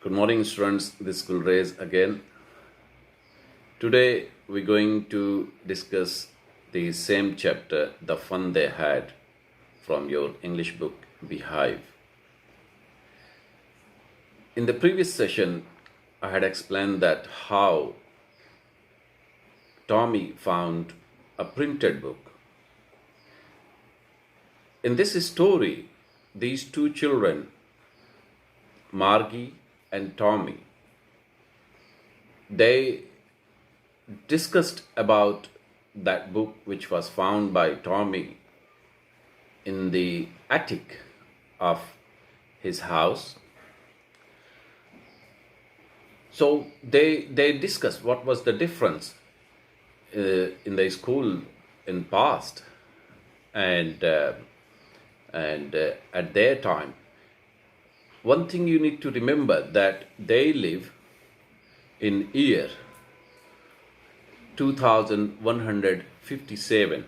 Good morning, students. This is Gulrez again. Today we're going to discuss the same chapter, The Fun They Had, from your English book, Beehive. In the previous session, I had explained that how Tommy found a printed book. In this story, these two children, Margie and Tommy, they discussed about that book which was found by Tommy in the attic of his house. So they discussed what was the difference in the school in past and at their time. One thing you need to remember that they live in year 2157.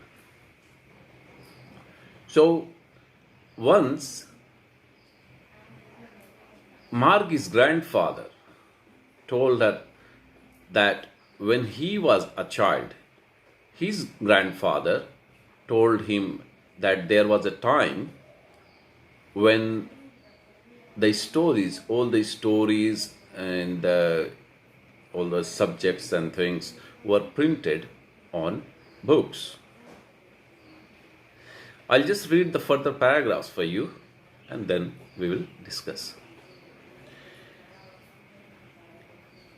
So once Margie's grandfather told her that when he was a child, his grandfather told him that there was a time when all the stories and all the subjects and things were printed on books. I'll just read the further paragraphs for you and then we will discuss.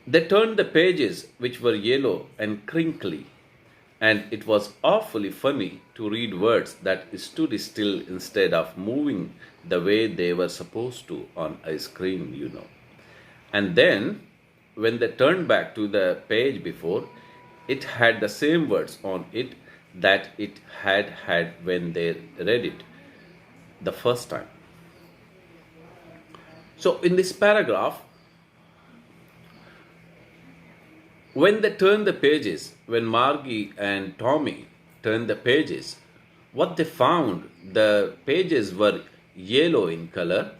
They turned the pages, which were yellow and crinkly, and it was awfully funny to read words that stood still instead of moving the way they were supposed to on a screen. And then, when they turned back to the page before, it had the same words on it that it had when they read it the first time. So, in this paragraph, when they turned the pages, when Margie and Tommy turned the pages, what they found, the pages were yellow in color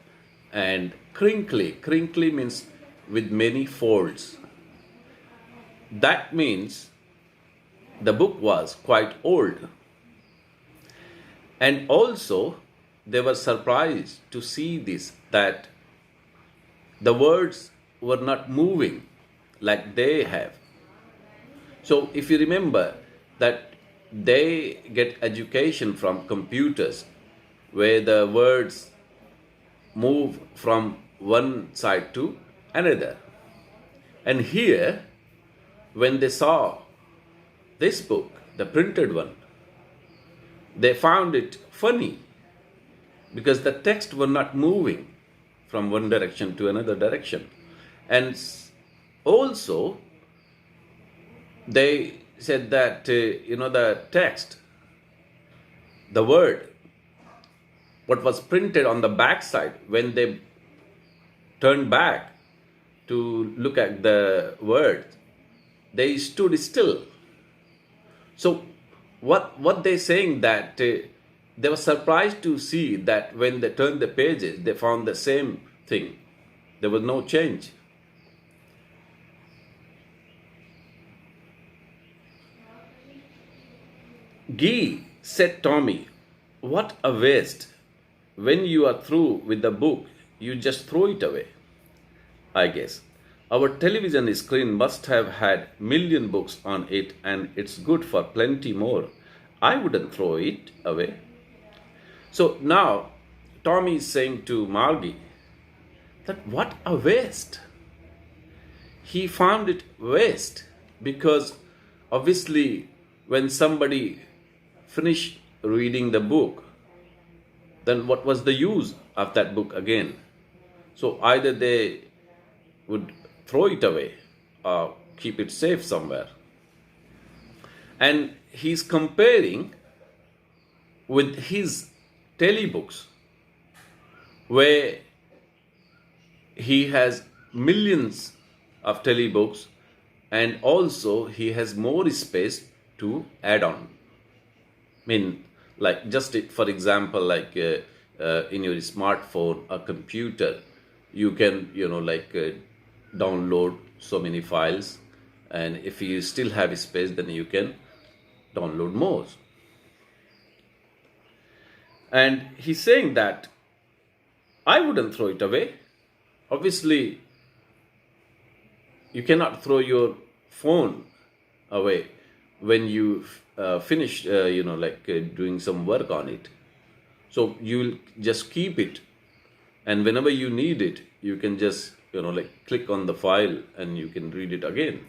and crinkly. Crinkly means with many folds. That means the book was quite old. And also, they were surprised to see this, that the words were not moving like they have. So if you remember that they get education from computers where the words move from one side to another. And here, when they saw this book, the printed one, they found it funny because the text were not moving from one direction to another direction. And also, they said that, the text, the word, what was printed on the back side, when they turned back to look at the word, they stood still. So what they're saying that they were surprised to see that when they turned the pages, they found the same thing. There was no change. "Gee," said Tommy, "what a waste. When you are through with the book, you just throw it away. I guess our television screen must have had million books on it and it's good for plenty more. I wouldn't throw it away." So now Tommy is saying to Margie that what a waste. He found it waste because obviously when somebody finished reading the book, then what was the use of that book again? So either they would throw it away or keep it safe somewhere. And he's comparing with his telebooks, where he has millions of telebooks and also he has more space to add on. Like just for example, like in your smartphone or computer, you can, download so many files, and if you still have space, then you can download more. And he's saying that I wouldn't throw it away. Obviously, you cannot throw your phone away when you finish, doing some work on it. So you will just keep it, and whenever you need it, you can just, click on the file and you can read it again.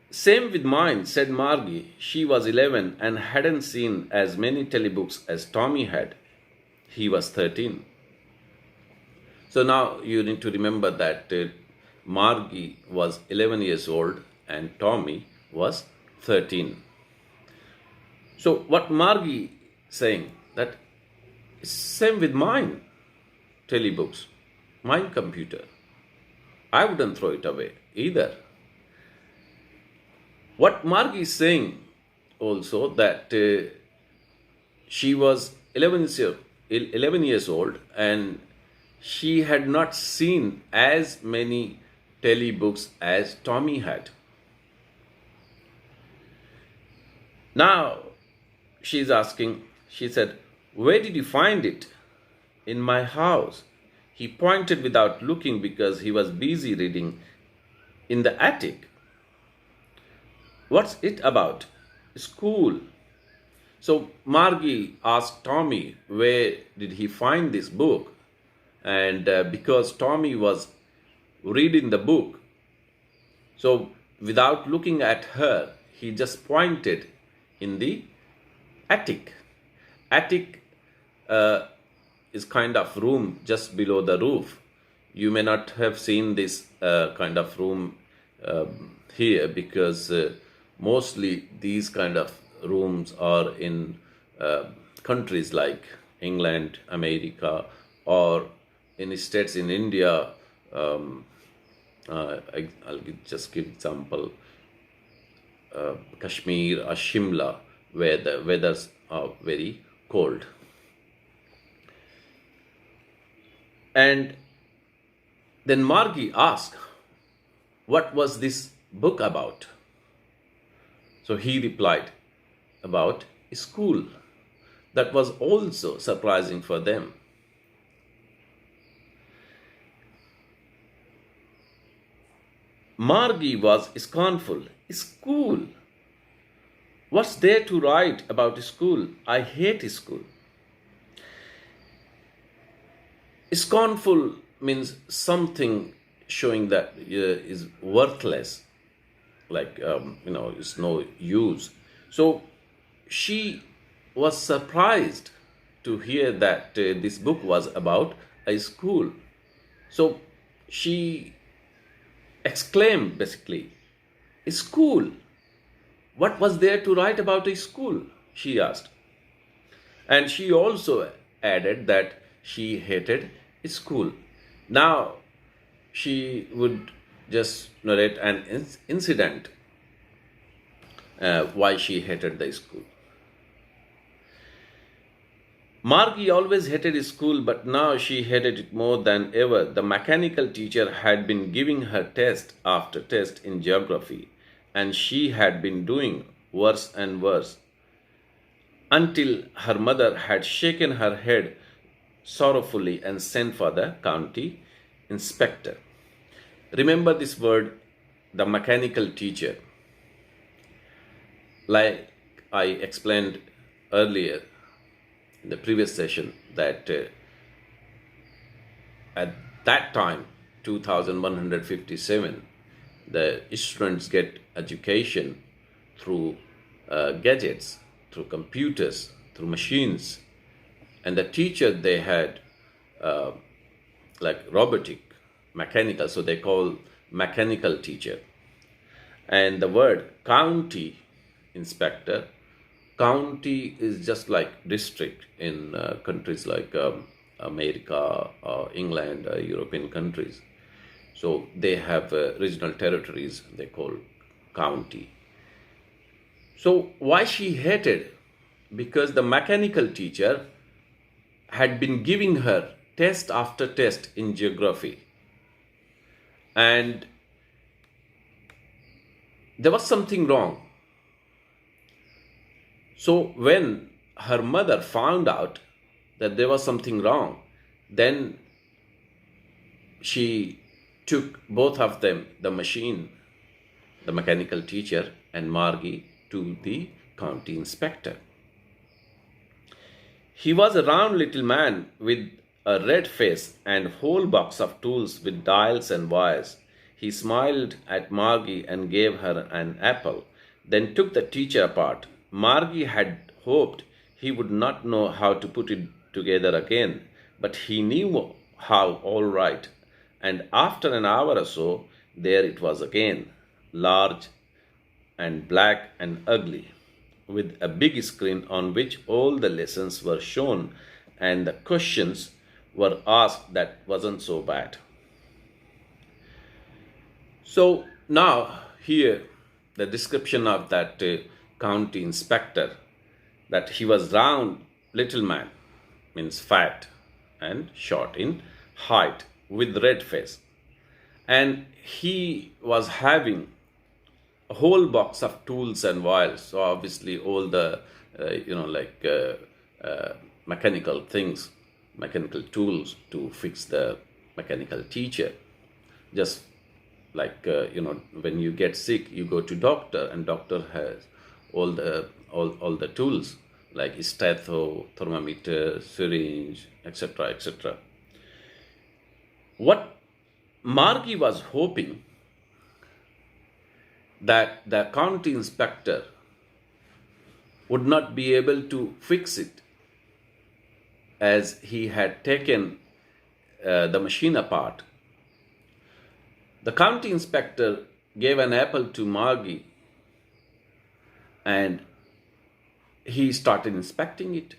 Same with mine, said Margie. She was 11 and hadn't seen as many telebooks as Tommy had. He was 13. So now you need to remember that Margie was 11 years old and Tommy was 13. So what Margie saying that same with mine telebooks, mine computer. I wouldn't throw it away either. What Margie is saying also that she was 11 years old and she had not seen as many telebooks as Tommy had. Now she's asking, she said, where did you find it? In my house. He pointed without looking because he was busy reading. In the attic. What's it about? School. So Margie asked Tommy where did he find this book, and because Tommy was reading the book, so without looking at her, he just pointed in the attic. Attic is kind of room just below the roof. You may not have seen this kind of room here because mostly these kind of rooms are in countries like England, America, or in states in India. I'll just give example, Kashmir or Shimla, where the weathers are very cold. And then Margie asked, what was this book about? So he replied, about school. That was also surprising for them. Margie was scornful. School? What's there to write about school? I hate school. Scornful means something showing that is worthless, like, it's no use. So she was surprised to hear that this book was about a school. So she exclaimed basically, school? What was there to write about a school? She asked. And she also added that she hated school. Now she would just narrate an incident why she hated the school. Margie always hated school, but now she hated it more than ever. The mechanical teacher had been giving her test after test in geography, and she had been doing worse and worse until her mother had shaken her head sorrowfully and sent for the county inspector. Remember this word, the mechanical teacher. Like I explained earlier in the previous session, that at that time, 2157, the students get education through gadgets, through computers, through machines. And the teacher they had like robotic, mechanical, so they call mechanical teacher. And the word county inspector, county is just like district in countries like America, England, European countries. So they have regional territories they call county. So why she hated? Because the mechanical teacher had been giving her test after test in geography, and there was something wrong. So when her mother found out that there was something wrong, then she took both of them, the mechanical teacher and Margie, to the county inspector. He was a round little man with a red face and whole box of tools with dials and wires. He smiled at Margie and gave her an apple, then took the teacher apart. Margie had hoped he would not know how to put it together again, but he knew how all right. And after an hour or so, there it was again, large and black and ugly, with a big screen on which all the lessons were shown and the questions were asked. That wasn't so bad. So now here the description of that county inspector, that he was round little man, means fat and short in height, with red face, and he was having a whole box of tools and wires. So obviously all the mechanical things, mechanical tools to fix the mechanical teacher. Just like when you get sick, you go to doctor, and doctor has all the tools like stethoscope, thermometer, syringe, etc., etc. What Margie was hoping, that the county inspector would not be able to fix it, as he had taken the machine apart. The county inspector gave an apple to Margie, and he started inspecting it.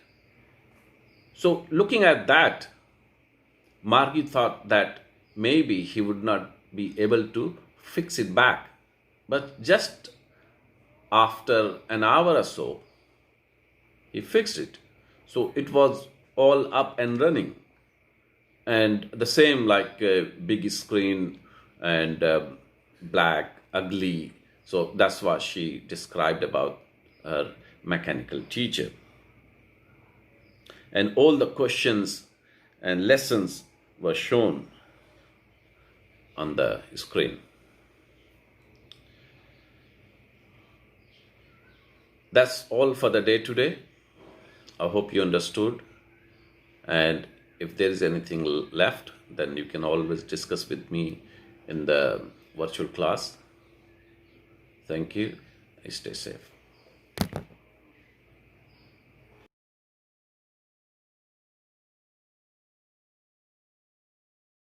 So looking at that, Margie thought that maybe he would not be able to fix it back. But just after an hour or so, he fixed it. So it was all up and running. And the same, like big screen and black, ugly. So that's what she described about her mechanical teacher. And all the questions and lessons were shown on the screen. That's all for the day today. I hope you understood. And if there is anything left, then you can always discuss with me in the virtual class. Thank you. Stay safe.